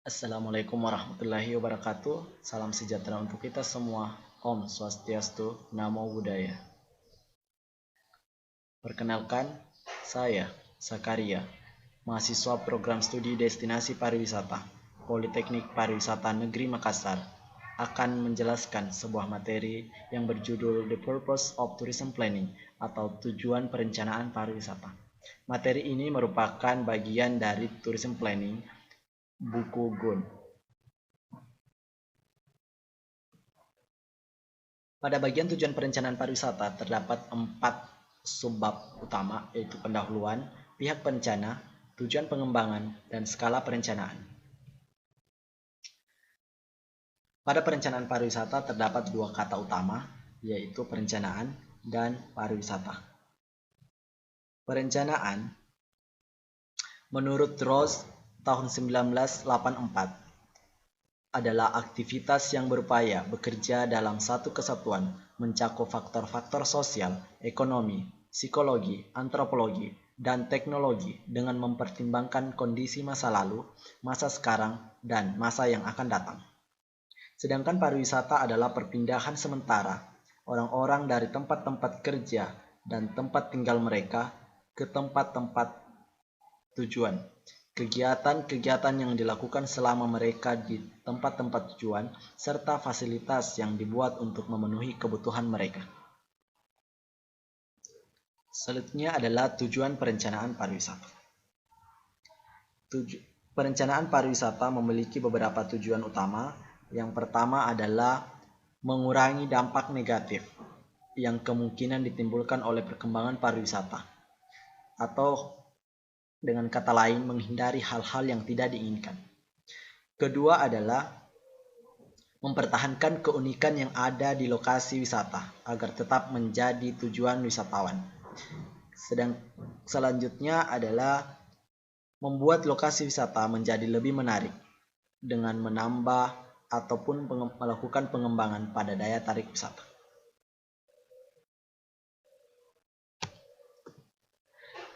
Assalamualaikum warahmatullahi wabarakatuh. Salam sejahtera untuk kita semua. Om Swastiastu, Namo Buddhaya. Perkenalkan, saya Sakaria, mahasiswa program studi Destinasi Pariwisata, Politeknik Pariwisata Negeri Makassar, akan menjelaskan sebuah materi yang berjudul The Purpose of Tourism Planning atau tujuan perencanaan pariwisata. Materi ini merupakan bagian dari Tourism Planning buku Gun. Pada bagian tujuan perencanaan pariwisata terdapat 4 subbab utama, yaitu pendahuluan, pihak perencana, tujuan pengembangan, dan skala perencanaan. Pada perencanaan pariwisata terdapat 2 kata utama, yaitu perencanaan dan pariwisata. Perencanaan menurut Rose tahun 1984 adalah aktivitas yang berupaya bekerja dalam satu kesatuan, mencakup faktor-faktor sosial, ekonomi, psikologi, antropologi, dan teknologi dengan mempertimbangkan kondisi masa lalu, masa sekarang, dan masa yang akan datang. Sedangkan pariwisata adalah perpindahan sementara orang-orang dari tempat-tempat kerja dan tempat tinggal mereka ke tempat-tempat tujuan. Kegiatan-kegiatan yang dilakukan selama mereka di tempat-tempat tujuan, serta fasilitas yang dibuat untuk memenuhi kebutuhan mereka. Selanjutnya adalah tujuan perencanaan pariwisata. Perencanaan pariwisata memiliki beberapa tujuan utama. Yang pertama adalah mengurangi dampak negatif yang kemungkinan ditimbulkan oleh perkembangan pariwisata, atau dengan kata lain menghindari hal-hal yang tidak diinginkan. Kedua adalah mempertahankan keunikan yang ada di lokasi wisata agar tetap menjadi tujuan wisatawan. Selanjutnya adalah membuat lokasi wisata menjadi lebih menarik dengan menambah ataupun melakukan pengembangan pada daya tarik wisata.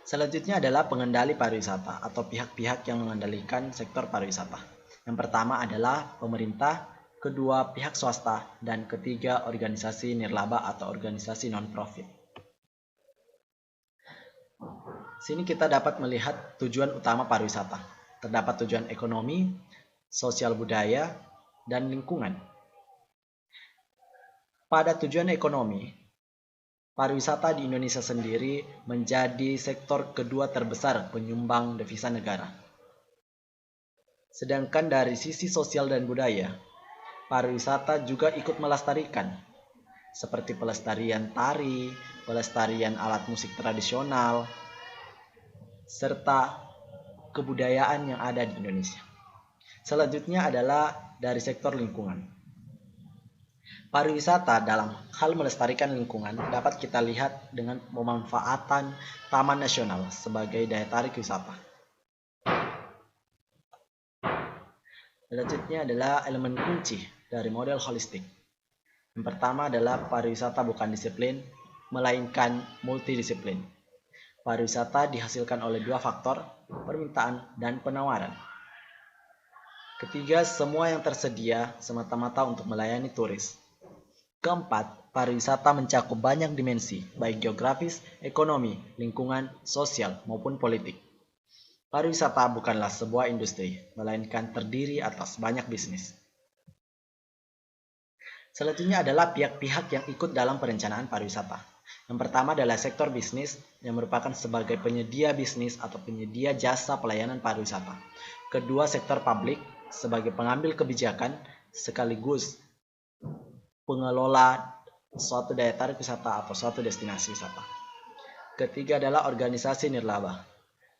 Selanjutnya adalah pengendali pariwisata atau pihak-pihak yang mengendalikan sektor pariwisata. Yang pertama adalah pemerintah, kedua pihak swasta, dan ketiga organisasi nirlaba atau organisasi non-profit. Sini kita dapat melihat tujuan utama pariwisata. Terdapat tujuan ekonomi, sosial budaya, dan lingkungan. Pada tujuan ekonomi, pariwisata di Indonesia sendiri menjadi sektor kedua terbesar penyumbang devisa negara. Sedangkan dari sisi sosial dan budaya, pariwisata juga ikut melestarikan, seperti pelestarian tari, pelestarian alat musik tradisional, serta kebudayaan yang ada di Indonesia. Selanjutnya adalah dari sektor lingkungan. Pariwisata dalam hal melestarikan lingkungan dapat kita lihat dengan pemanfaatan taman nasional sebagai daya tarik wisata. Selanjutnya adalah elemen kunci dari model holistik. Yang pertama adalah pariwisata bukan disiplin, melainkan multidisiplin. Pariwisata dihasilkan oleh 2 faktor, permintaan dan penawaran. Ketiga, semua yang tersedia semata-mata untuk melayani turis. Keempat, pariwisata mencakup banyak dimensi, baik geografis, ekonomi, lingkungan, sosial, maupun politik. Pariwisata bukanlah sebuah industri, melainkan terdiri atas banyak bisnis. Selanjutnya adalah pihak-pihak yang ikut dalam perencanaan pariwisata. Yang pertama adalah sektor bisnis yang merupakan sebagai penyedia bisnis atau penyedia jasa pelayanan pariwisata. Kedua, sektor publik sebagai pengambil kebijakan sekaligus pengelola suatu daya tarik wisata atau suatu destinasi wisata. Ketiga adalah organisasi nirlaba.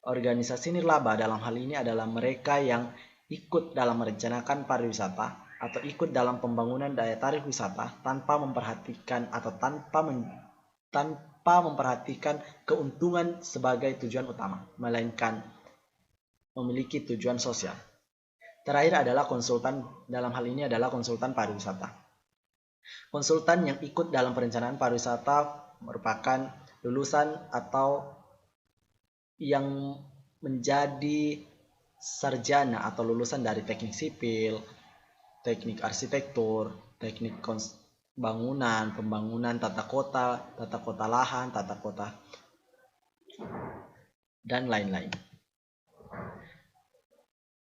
Organisasi nirlaba dalam hal ini adalah mereka yang ikut dalam merencanakan pariwisata atau ikut dalam pembangunan daya tarik wisata tanpa memperhatikan keuntungan sebagai tujuan utama, melainkan memiliki tujuan sosial. Terakhir adalah konsultan, dalam hal ini adalah konsultan pariwisata. Konsultan yang ikut dalam perencanaan pariwisata merupakan lulusan atau yang menjadi sarjana atau lulusan dari teknik sipil, teknik arsitektur, teknik bangunan, pembangunan tata kota lahan, tata kota, dan lain-lain.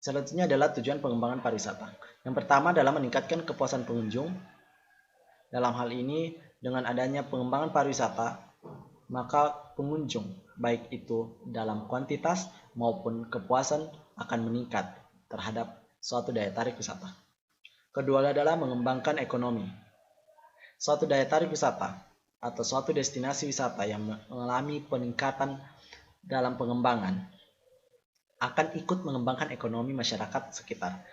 Selanjutnya adalah tujuan pengembangan pariwisata. Yang pertama adalah meningkatkan kepuasan pengunjung. Dalam hal ini, dengan adanya pengembangan pariwisata, maka pengunjung, baik itu dalam kuantitas maupun kepuasan, akan meningkat terhadap suatu daya tarik wisata. Kedua adalah mengembangkan ekonomi. Suatu daya tarik wisata atau suatu destinasi wisata yang mengalami peningkatan dalam pengembangan akan ikut mengembangkan ekonomi masyarakat sekitar,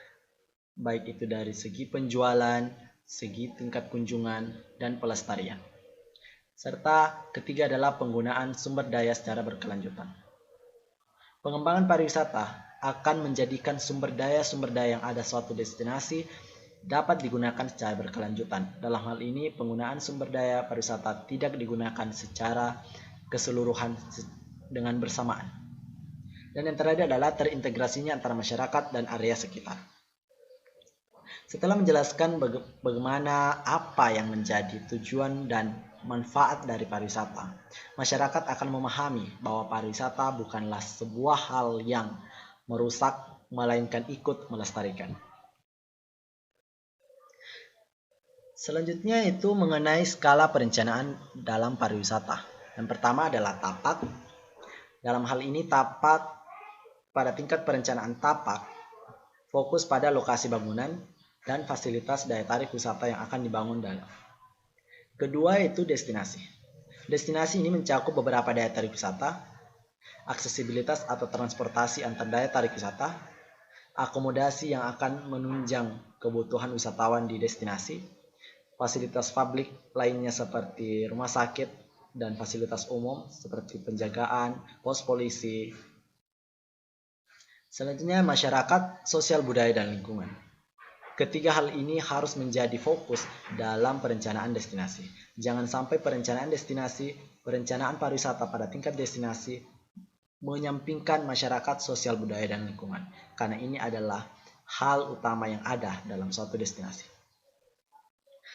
baik itu dari segi penjualan, segi tingkat kunjungan, dan pelestarian. Serta ketiga adalah penggunaan sumber daya secara berkelanjutan. Pengembangan pariwisata akan menjadikan sumber daya yang ada suatu destinasi dapat digunakan secara berkelanjutan. Dalam hal ini, penggunaan sumber daya pariwisata tidak digunakan secara keseluruhan dengan bersamaan. Dan yang terakhir adalah terintegrasinya antara masyarakat dan area sekitar. Setelah menjelaskan bagaimana apa yang menjadi tujuan dan manfaat dari pariwisata, masyarakat akan memahami bahwa pariwisata bukanlah sebuah hal yang merusak, melainkan ikut melestarikan. Selanjutnya itu mengenai skala perencanaan dalam pariwisata. Yang pertama adalah tapak. Dalam hal ini tapak, pada tingkat perencanaan tapak, fokus pada lokasi bangunan dan fasilitas daya tarik wisata yang akan dibangun dalam. Kedua itu destinasi. Destinasi ini mencakup beberapa daya tarik wisata, aksesibilitas atau transportasi antar daya tarik wisata, akomodasi yang akan menunjang kebutuhan wisatawan di destinasi, fasilitas publik lainnya seperti rumah sakit dan fasilitas umum seperti penjagaan, pos polisi. Selanjutnya masyarakat, sosial budaya, dan lingkungan. Ketiga hal ini harus menjadi fokus dalam perencanaan destinasi. Jangan sampai perencanaan pariwisata pada tingkat destinasi menyampingkan masyarakat, sosial budaya, dan lingkungan. Karena ini adalah hal utama yang ada dalam suatu destinasi.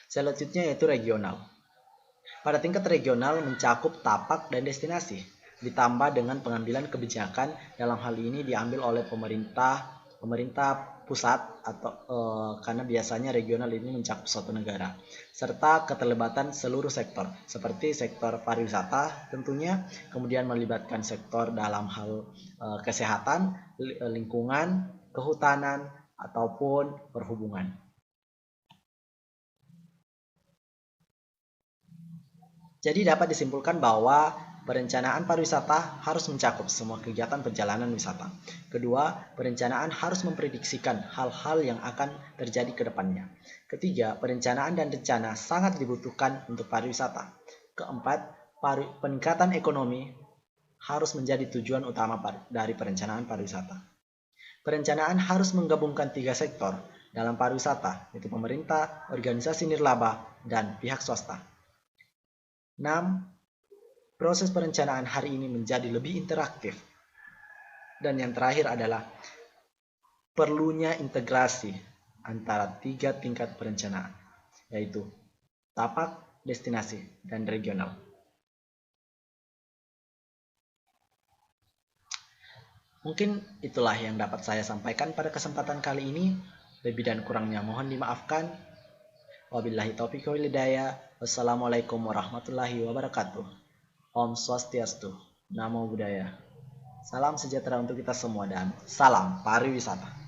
Selanjutnya yaitu regional. Pada tingkat regional mencakup tapak dan destinasi, ditambah dengan pengambilan kebijakan. Dalam hal ini diambil oleh pemerintah pusat atau karena biasanya regional ini mencakup suatu negara, serta keterlibatan seluruh sektor seperti sektor pariwisata tentunya, kemudian melibatkan sektor dalam hal kesehatan, lingkungan, kehutanan, ataupun perhubungan. Jadi dapat disimpulkan bahwa perencanaan pariwisata harus mencakup semua kegiatan perjalanan wisata. Kedua, perencanaan harus memprediksikan hal-hal yang akan terjadi ke depannya. Ketiga, perencanaan dan rencana sangat dibutuhkan untuk pariwisata. Keempat, peningkatan ekonomi harus menjadi tujuan utama dari perencanaan pariwisata. Perencanaan harus menggabungkan 3 sektor dalam pariwisata, yaitu pemerintah, organisasi nirlaba, dan pihak swasta. 6. Proses perencanaan hari ini menjadi lebih interaktif. Dan yang terakhir adalah perlunya integrasi antara 3 tingkat perencanaan, yaitu tapak, destinasi, dan regional. Mungkin itulah yang dapat saya sampaikan pada kesempatan kali ini. Lebih dan kurangnya mohon dimaafkan. Wabillahi taufiq wal hidayah. Wassalamualaikum warahmatullahi wabarakatuh. Om Swastiastu, Namo Buddhaya. Salam sejahtera untuk kita semua dan salam pariwisata.